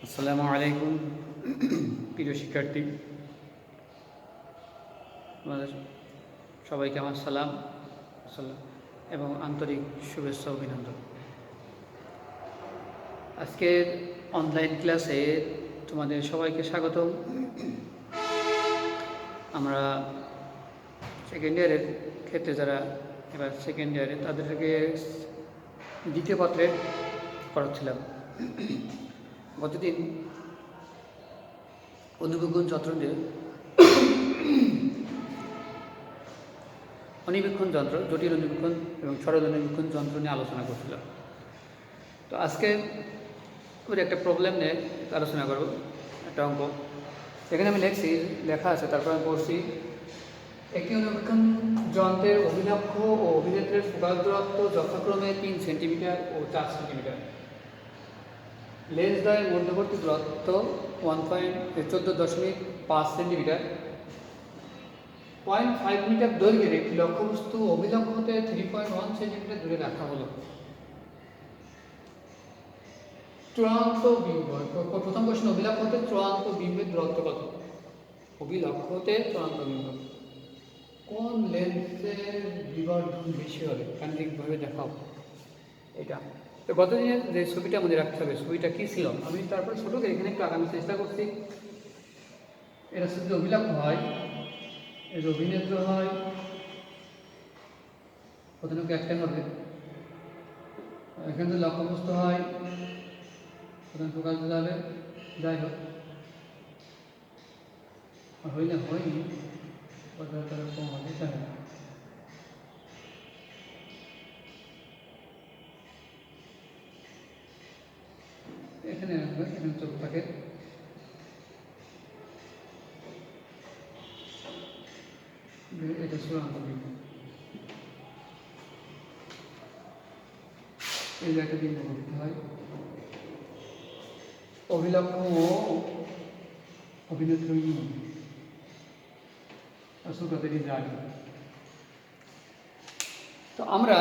আসসালামু আলাইকুম প্রিয় শিক্ষার্থী, তোমাদের সবাইকে আমার সালাম এবং আন্তরিক শুভেচ্ছা অভিনন্দন। আজকের অনলাইন ক্লাসে তোমাদের সবাইকে স্বাগতম। আমরা সেকেন্ড ইয়ারের ক্ষেত্রে যারা এবার সেকেন্ড ইয়ারে তাদেরকে দ্বিতীয় পত্রে করাচ্ছিলাম। গতদিন অণুবীক্ষণ যন্ত্র জটিল অণুবীক্ষণ এবং সরল অণুবীক্ষণ যন্ত্র নিয়ে আলোচনা করছিলাম। তো আজকে ওর একটা প্রবলেম নিয়ে আলোচনা করব, একটা অঙ্ক। এখানে আমি লেখা আছে, তারপর আমি পড়ছি। একটি অণুবীক্ষণ যন্ত্রের অভিলক্ষ ও অভিনেত্রের ফোকাল দূরত্ব যথাক্রমে 3 সেন্টিমিটার ও 4 সেন্টিমিটার। লেন্স দ্বয়ের মধ্যবর্তী দূরত্ব 14.5 সেন্টিমিটার। 0.5 মিটার দৈর্ঘ্যের একটি লক্ষ্যবস্তু অভিলক্ষ হতে 3.1 সেন্টিমিটার দূরে রাখা হলো। চূড়ান্ত বিম্ব, প্রথম প্রশ্ন, অভিলক্ষ হতে চূড়ান্ত বিম্বের দূরত্ব কত? অভিলক্ষ হতে চূড়ান্ত বিম্ব কোন লেন্সের বিবর্ধন বেশি হবে? গাণিতিকভাবে দেখাও এটা। তো গতদিনের যে ছবিটা মনে রাখতে হবে, ছবিটা কী ছিল? আমি তারপরে ছোটো করে এখানে একটু আগানোর চেষ্টা করছি। এটা যদি অভিলক্ষ হয়, এর অভিনেত্র হয়, প্রথমে একটা হবে। এখানে যদি লক্ষ্যবস্তু হয়, প্রথমে ফোকাস দিতে হবে। যাই হোক, হয়নি কম হবে, যাই হোক। এখানে চোখ থাকে, এটা চূড়ান্ত বিম্ব। এই যে একটা বিম্ব করতে হয়, অভিলক্ষ ও অভিনেত্রী সূত্রটি জানি। তো আমরা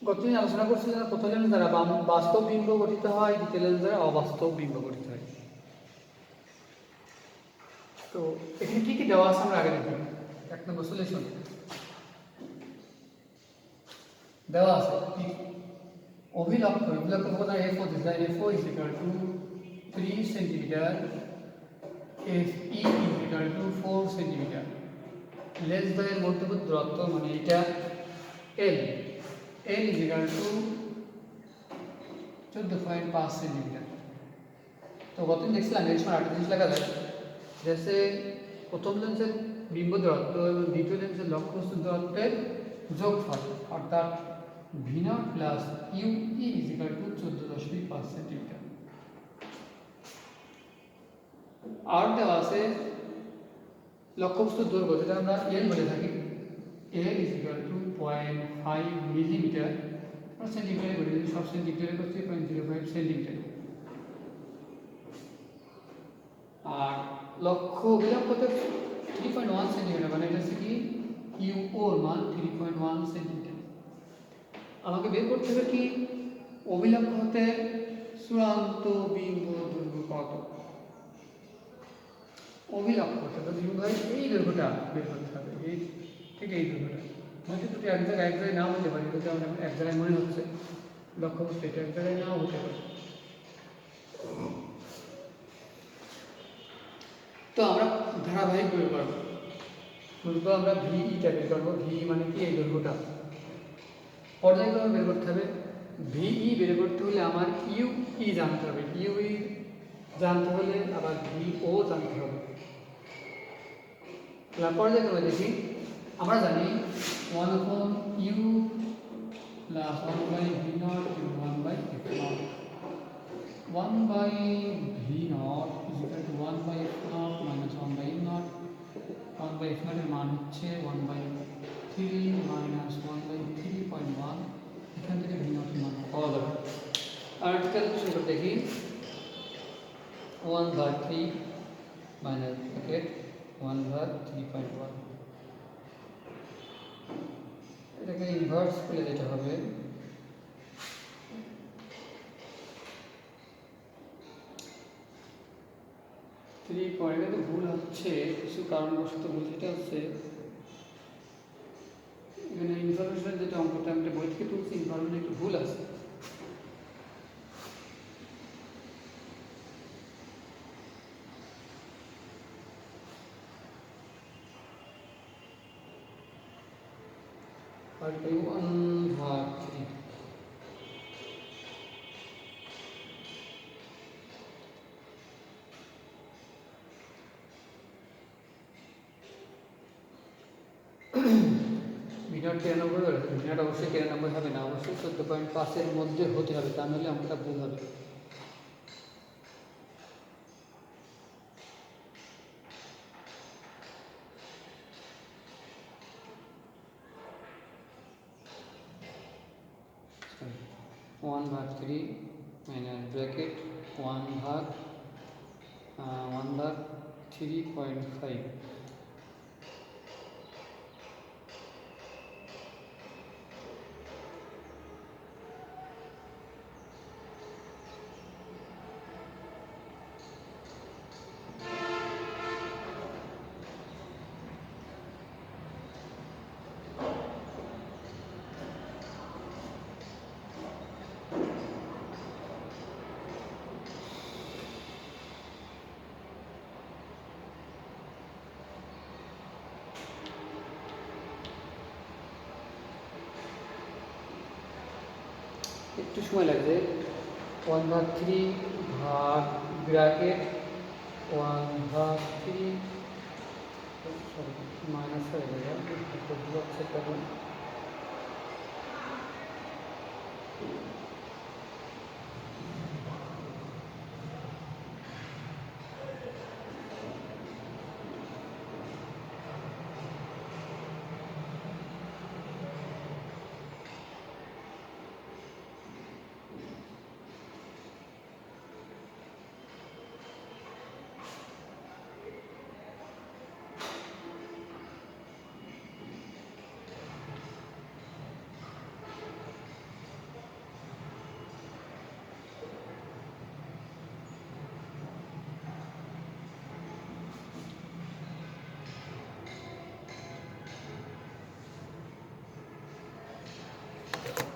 গতদিন আলোচনা করছি যে প্রথম লেন্স দ্বারা বাস্তব বিম্ব গঠিত হয়, দ্বিতীয় লেন্স দ্বারা অবাস্তব বিম্ব গঠিত হয়। তো এখানে কি কি দেওয়া আছে আমরা আগে দেখি। 1 নম্বর সলিউশন দেওয়া আছে অভিলক্ষ কথা FO দিতে হয়। FO is equal to 3 centimeter, FE is equal to 4 centimeter. Lens দ্বয়ের মধ্যবর্তী দূরত্ব মানে এটা L is equal to 14.5 centimeter. তো গতদিন দেখছিলাম এর সময় একটা জিনিস লেখা যায়, জেসে প্রথম লেন্সের বিম্ব দূরত্ব এবং দ্বিতীয় লেন্সের লক্ষ্যবস্তু দূরত্বের যোগফল, অর্থাৎ V0 plus UE is equal to 14.5 centimeter. আর দেওয়া আছে লক্ষ্যবস্তুর দৈর্ঘ্য, যেটা আমরা L বলে থাকি। L is equal to 0.5 millimetre, সেন্টিমিটারে বলি, সব সেন্টিমিটারে করছি 0.05 সেন্টিমিটার। আর অভিলক্ষতে 3.1 সেন্টিমিটার, মানে এটা হচ্ছে কি ইউওর মান 3.1 সেন্টিমিটার। আমাকে বের করতে হবে কি অভিলক্ষ হতে চূড়ান্ত বিম্ব দৈর্ঘ্য কত। অভিলক্ষ হতে বিম্ব হয় এই দৈর্ঘ্যটা বের করতে হবে, এই ঠিক এই দৈর্ঘ্যটা। হয়তো দুটো এক জায়গায় নাও হতে পারে, যদি আমরা এক জায়গায় মনে হচ্ছে লক্ষ্যবস্তু এটা এক জায়গায় নাও হতে পারে। তো আমরা ধারাবাহিক বের করবো, আমরা ভিইটা বের করবো। ভি মানে কি এই দৈর্ঘ্যটা। পর্যায়ক্রমে বের করতে হবে। ভিই বের করতে হলে আমার ইউই জানতে হবে, ইউই জানতে হলে আবার ভিও জানতে হবে। পর্যায়ক্রমে দেখি, আমরা জানি 1/u plus 1/v0 1/f0। 1/v0 is equal to 1/f0 minus 1/v0। 1/f0 এর মান হচ্ছে 1/3 minus 1/3.1। এখান থেকে v0 এর মান পাওয়া যাবে। আর ক্যালকুলেশন করে দেখি, 1/3 minus 1/3.1। এটাকে ইনভার্স করলে যেটা হবে 3 পয়েন্টে তো ভুল হচ্ছে, কিছু কারণবশত ভুল। সেটা হচ্ছে এখানে ইনফরমেশনের যেটা অঙ্কটা আমি বই থেকে তুলছি, ইনফরমেশন একটু ভুল আছে। আর 1/3 মিটার 93 হলে মিটার অবশ্যই 93 হবে না, অবশ্যই 14.5-এর মধ্যে হতে হবে, তা নাহলে অঙ্কটা ভুল হবে। ওয়ান ভাগ 3 মাইনাস ব্র্যাকেট 1/3.5। একটু সময় লাগবে। 1/3 ভাগ ব্র্যাকেট 1/3 মাইনাস হয়ে যাবে, কারণ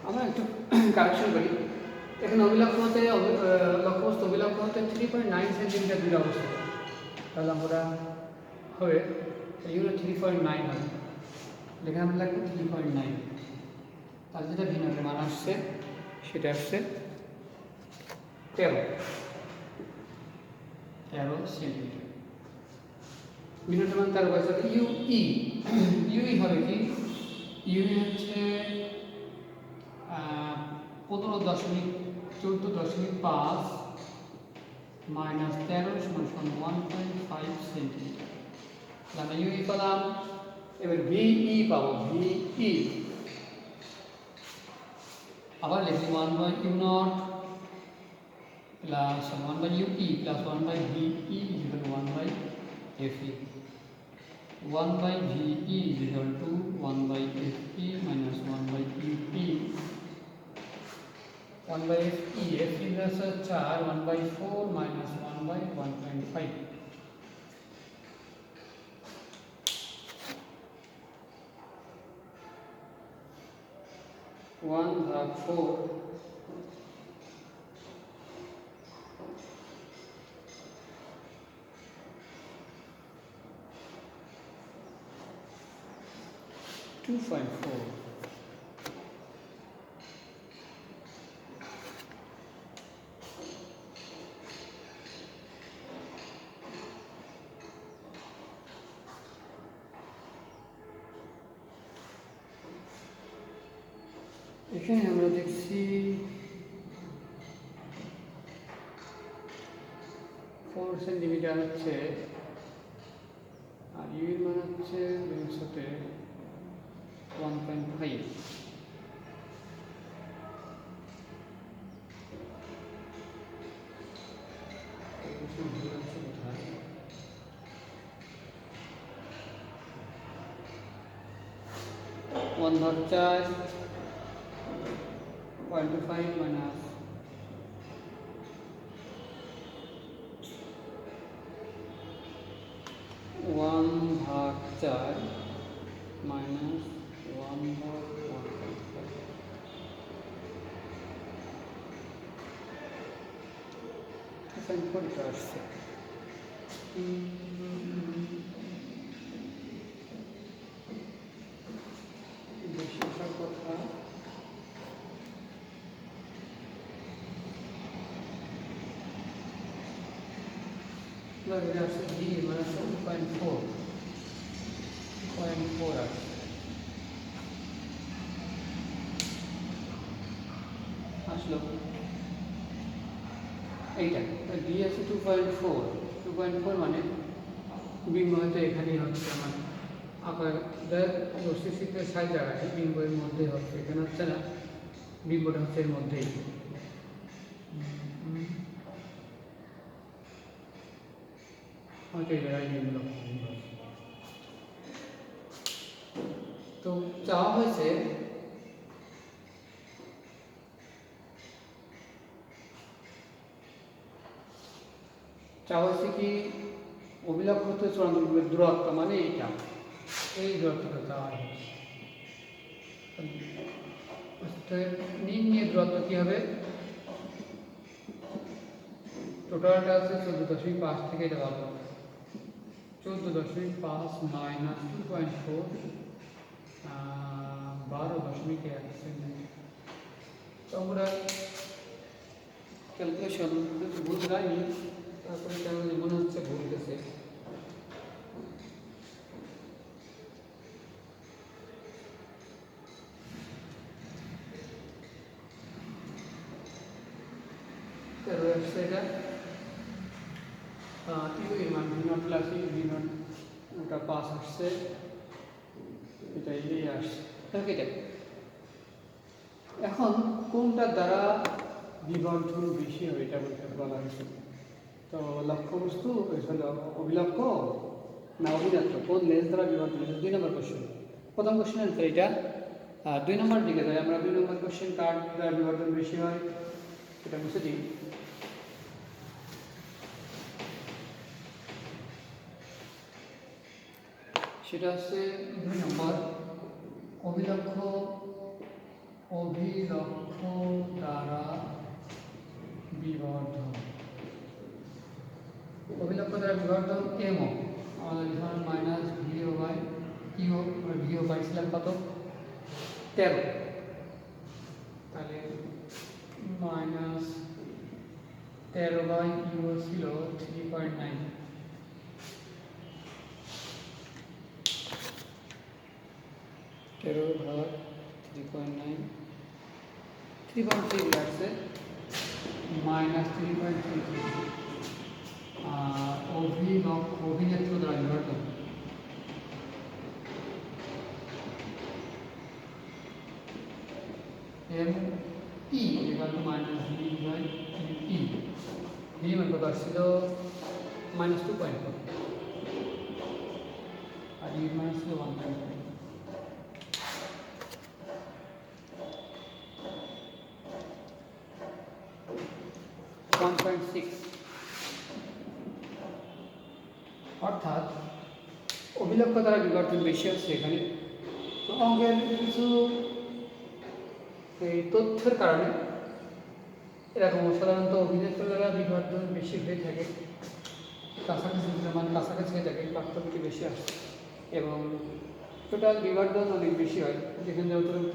আমরা একটু কারেকশন করি। এখানে অভিলক্ষতে লক্ষ্যবস্তু অভিলক্ষতে 3.9 সেন্টিমিটার দূরে অবস্থিত, তাহলে আমরা হবে ইউরো 3.9 হবে, এখানে আমরা লাগবে 3.9। তার যেটা ভিন্ন মান আসছে সেটা আসছে 13 সেন্টিমিটার। ভিন্ন মান তার বয়স ইউই। ইউই হবে কি? ইউই হচ্ছে 15.14.5 মাইনাস 13 সমান 1.5 সেন্টিমিটার। আমরা ইউই পেলাম। এবার ভিই পাবো, ভিই আবার লিখি 1/u0 plus 1/ue plus 1/ve equal 1/fe। 1/ve equal to 1/fe minus 1/ue। 1/fe, fe হচ্ছে 4, 1/4 মাইনাস 1/1.5। ওয়ান ভাগ 4 2.4। এখানে আমরা দেখছি 4 সেন্টিমিটার হচ্ছে, আর ইউ এর মান হচ্ছে সাথে 1.5। ওয়ান ভাগ 4 0.5 মাইনাস 1.5 4 মাইনাস 1/1.5 সাইন কোনটা আসছে বেশি আসার কথা এটা আসছে ডি মানে 2.4 আসছে আসলো এইটা ডি আছে 2.4 মানে বিম্ব হয়তো এখানেই হচ্ছে আমার আকার রশ্মির সাইজ জায়গাটা বিম্বের মধ্যে হচ্ছে এখানে হচ্ছে না বিম্বটা হচ্ছে এর মধ্যেই হয়তো এই জায়গায় বিম্ব তো চাওয়া হয়েছে কি অভিলক্ষ হতে চূড়ান্ত বিন্দুর দূরত্ব মানে এইটা এই দূরত্বটা চাওয়া হয়েছে নিম্নের দূরত্ব কি হবে টোটালটা আছে 14.5 থেকে এটা ভালো 14.5 মাইনাস 2.4 12.1 তো আমরা ক্যালকুলেশন ভুল যায়নি তারপরে কেমন মনে হচ্ছে ভুল গেছে এটা ইউ মান V naught plus V naught ওটা পাস আসছে এটা এই আসছে তাহলে এটা এখন কোনটার দ্বারা বিবর্ধন বেশি হবে এটা বলা হয়েছে তো লক্ষ্যবস্তু অভিলক্ষ্য না অভিনেত্র কোন লেন্স দ্বারা বিবর্ধন 2 নম্বর কোশ্চেন প্রথম কোশ্চেন অ্যান্সার এটা 2 নম্বর দিকে যাই আমরা 2 নম্বর কোশ্চেন কার দ্বারা বিবর্ধন বেশি হয় এটা বুঝে দিই সেটা হচ্ছে 2 নম্বর অভিলক্ষ দ্বারা বিবর্ধন অভিলক্ষ দ্বারা বিবর্ধন এমও আমাদের এখানে মাইনাস ভিও বাই কিউ ভিও পাইছিলাম কত 13 তাহলে মাইনাস 13 বাই কিউ ছিল 3.9 13 ভাগ 3.9 3.3 লাগছে মাইনাস 3.33 অভিনেত্র দ্বারা বিবর্ধন M E equal to minus v by e v মান কত আসছিল minus 2.4 আর e মান ছিল 1.5 1.6 অর্থাৎ অভিলক্ষ দ্বারা বিবর্ধন বেশি হচ্ছে এখানে তো অঙ্কের কিছু এই তথ্যের কারণে এরকম সাধারণত অভিনেত্র দ্বারা বিবর্ধন বেশি হয়ে থাকে কাছাকাছি মানে কাছাকাছি হয়ে থাকে পার্থক্যটি বেশি আসে এবং টোটাল বিবর্ধন অনেক বেশি হয় যেখানে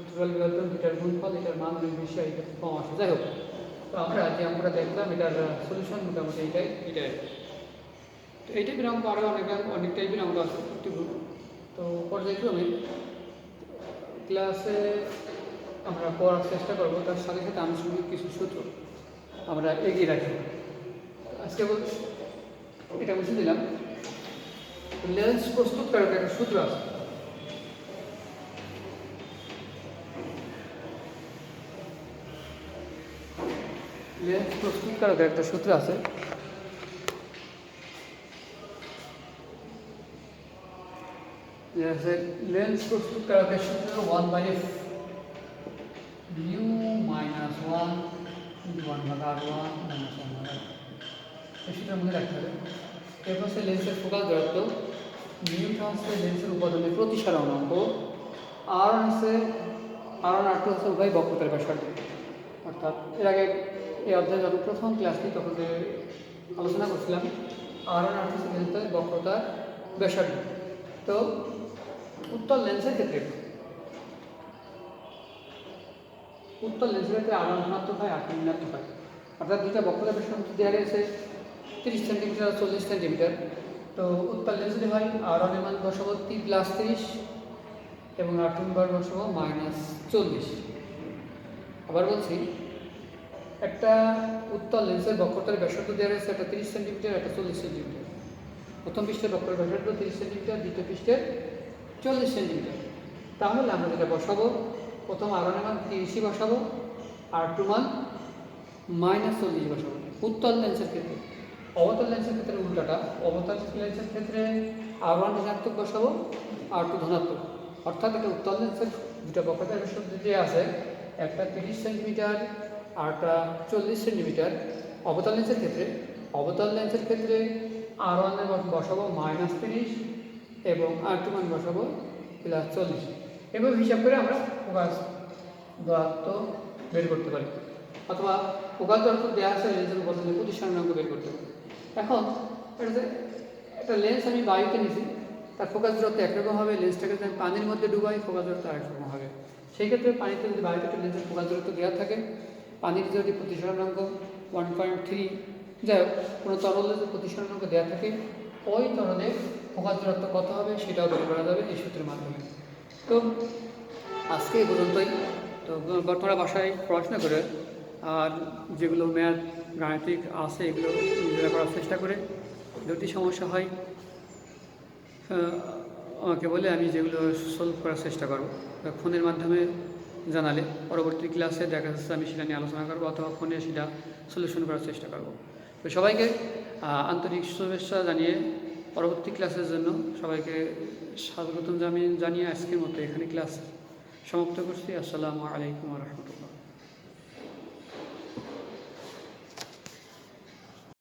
টোটাল বিবর্ধন এটার গুণফল এটার মান অনেক বেশি হয় এটা কম আসে যাই হোক তো আমরা দেখলাম এটার সলিউশন মোটামুটি এটাই তো এই টাইপের অঙ্ক আরও অনেক টাইপের অঙ্ক আছে তো পর্যায়ক্রমে ক্লাসে আমরা পড়ার চেষ্টা করবো তার সাথে সাথে আনুষঙ্গিক কিছু সূত্র আমরা এগিয়ে রাখি আজকে এটা বুঝে দিলাম লেন্স প্রস্তুতকারক একটা সূত্র আছে লেন্স প্রস্তুতকারক একটা সূত্র আছে লেন্স প্রস্তুতকারকের সূত্র 1/f u minus 1 into 1/r1 minus 1/r এই সূত্রের মধ্যে রাখতে হবে এরপর সে লেন্সের ফোকাল দূরত্ব মিউটা হচ্ছে লেন্সের উপাদানের প্রতিসারণাঙ্ক, আর আর টু হচ্ছে উভয় বক্রতার ব্যাসার্ধ। অর্থাৎ এর আগে এই অধ্যায়ে যখন প্রথম ক্লাস নিই তখন যে আলোচনা করছিলাম আর আর টু হচ্ছে বক্রতার ব্যাসার্ধ। তো উত্তল লেন্সের ক্ষেত্রে আর ধনাত্মক হয় আর ঋণাত্মক হয়। অর্থাৎ দুইটা বক্রতার ব্যাসার্ধ দেওয়া গেছে 30 সেন্টিমিটার আর 40 সেন্টিমিটার। তো উত্তল লেন্সে হয় আর এর মান বসাবো +30 এবং আর বার বসাবো -40। আবার বলছি, একটা উত্তল লেন্সের বক্রতার ব্যাসার্ধ দেওয়া রয়েছে একটা 30 সেন্টিমিটার, একটা 40 সেন্টিমিটার। প্রথম পৃষ্ঠের বক্রতার ব্যাসার্ধ 30 সেন্টিমিটার, দ্বিতীয় পৃষ্ঠের 40 সেন্টিমিটার। তাহলে আমরা যেটা বসাবো, প্রথম আর এর মান 30 বসাবো, আর মান -40 বসাবো উত্তল লেন্সের ক্ষেত্রে। অবতল লেন্সের ক্ষেত্রে উল্টাটা, অবতল লেন্সের ক্ষেত্রে আর ঋণাত্মক বসাবো, আর ধনাত্মক। অর্থাৎ একটা উত্তল লেন্সের দুটো বক্রতার ব্যাসার্ধ যে আছে, একটা 30 সেন্টিমিটার আর একটা 40 সেন্টিমিটার। অবতল লেন্সের ক্ষেত্রে আর বসাবো -30 এবং আর মান বসাবো +40। এভাবে হিসাব করে আমরা ফোকাস দূরত্ব বের করতে পারি, অথবা ফোকাস দূরত্ব দেওয়া আছে লেন্সের উপাদানের প্রতিসারণাঙ্ক বের করতে পারি। এখন একটা লেন্স আমি বায়ুতে নিছি, তার ফোকাস দূরত্ব একরকম হবে। লেন্সটাকে যদি আমি পানির মধ্যে ডুবাই, ফোকাস দূরত্ব আরেকরকম হবে। সেই ক্ষেত্রে পানিতে যদি বায়ুতে একটা লেন্সের ফোকাস দূরত্ব দেওয়া থাকে, পানিতে যদি প্রতিসরণাঙ্ক 1.3, যাই হোক কোনো তরলে যদি প্রতিসরণাঙ্ক দেওয়া থাকে, ওই তরলে ফোকাস দূরত্ব কত হবে সেটাও বের করা যাবে এই সূত্রের মাধ্যমে। তো আজকে এই পর্যন্তই। তো বর্তমানে বাসায় পড়াশোনা করে আর যেগুলো ম্যাথ গাণিতিক আছে এগুলো নিজেরা করার চেষ্টা করে, যদি সমস্যা হয় আমাকে বলে আমি যেগুলো সলভ করার চেষ্টা করব। ফোনের মাধ্যমে জানালে পরবর্তী ক্লাসে দেখা যাচ্ছে আমি সেটা নিয়ে আলোচনা করবো, অথবা ফোনে সেটা সলিউশন করার চেষ্টা করব। তো সবাইকে আন্তরিক শুভেচ্ছা জানিয়ে পরবর্তী ক্লাসের জন্য সবাইকে স্বাগতম জানিয়ে আজকের মতো এখানে ক্লাস সমাপ্ত করছি। আসসালামু আলাইকুম ওয়া রাহমাতুল্লাহ।